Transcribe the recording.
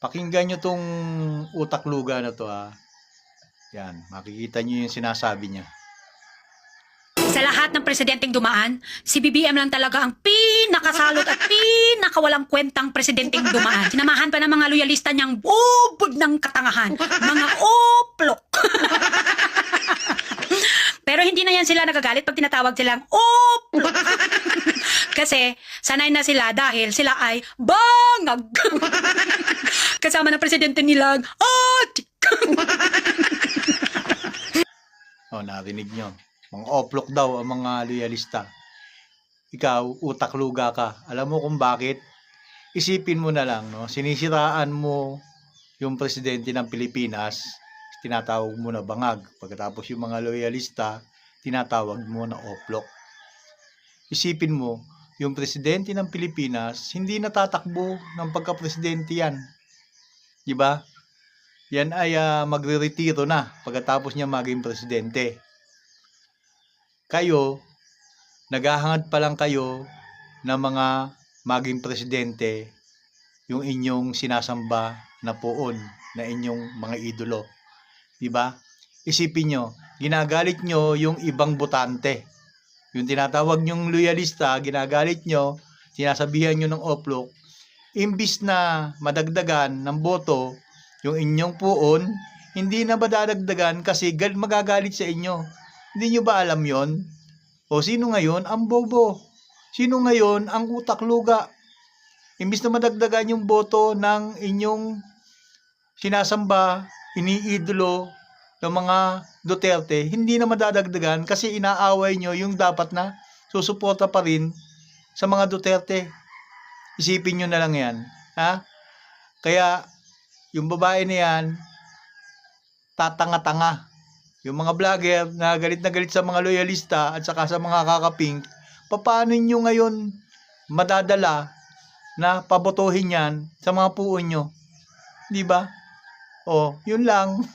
Pakinggan nyo tong utak luga na to ha. Yan, makikita nyo yung sinasabi niya. Sa lahat ng presidenteng dumaan, si BBM lang talaga ang pinakasalot at pinakawalang kwentang presidenteng dumaan. Sinamahan pa ng mga loyalista niyang bubod ng katangahan. Mga oplok. Pero hindi na yan sila nagagalit pag tinatawag silang oplok. Kasi sanay na sila dahil sila ay bangag. Kasama ng presidente nilang atik. Narinig nyo. Mga oplok daw ang mga loyalista. Ikaw, utak luga ka. Alam mo kung bakit? Isipin mo na lang, no? Sinisiraan mo yung presidente ng Pilipinas, tinatawag mo na bangag. Pagkatapos yung mga loyalista, tinatawag mo na oplok. Isipin mo, yung presidente ng Pilipinas, hindi natatakbo ng pagka-presidente yan. Diba? Yan ay magre-retiro na pagkatapos niya maging presidente. Kayo, naghahangad pa lang kayo ng mga maging presidente, yung inyong sinasamba na poon, na inyong mga idolo. Diba? Isipin nyo, ginagalit nyo yung ibang botante. Yung tinatawag nyong loyalista, ginagalit nyo, sinasabihan nyo ng oplok, imbis na madagdagan ng boto, yung inyong poon, hindi na madadagdagan kasi magagalit sa inyo. Hindi nyo ba alam yon? O sino ngayon ang bobo? Sino ngayon ang utak luga? Imbis na madagdagan yung boto ng inyong sinasamba, iniidolo ng mga Duterte, hindi na madadagdagan kasi inaaway nyo yung dapat na susuporta pa rin sa mga Duterte. Isipin nyo na lang yan. Ha? Kaya, yung babae na yan, tatanga-tanga. Yung mga vlogger na galit sa mga loyalista at saka sa mga kakapink, paano nyo ngayon madadala na pabotohin yan sa mga puon nyo? Di ba? Yun lang.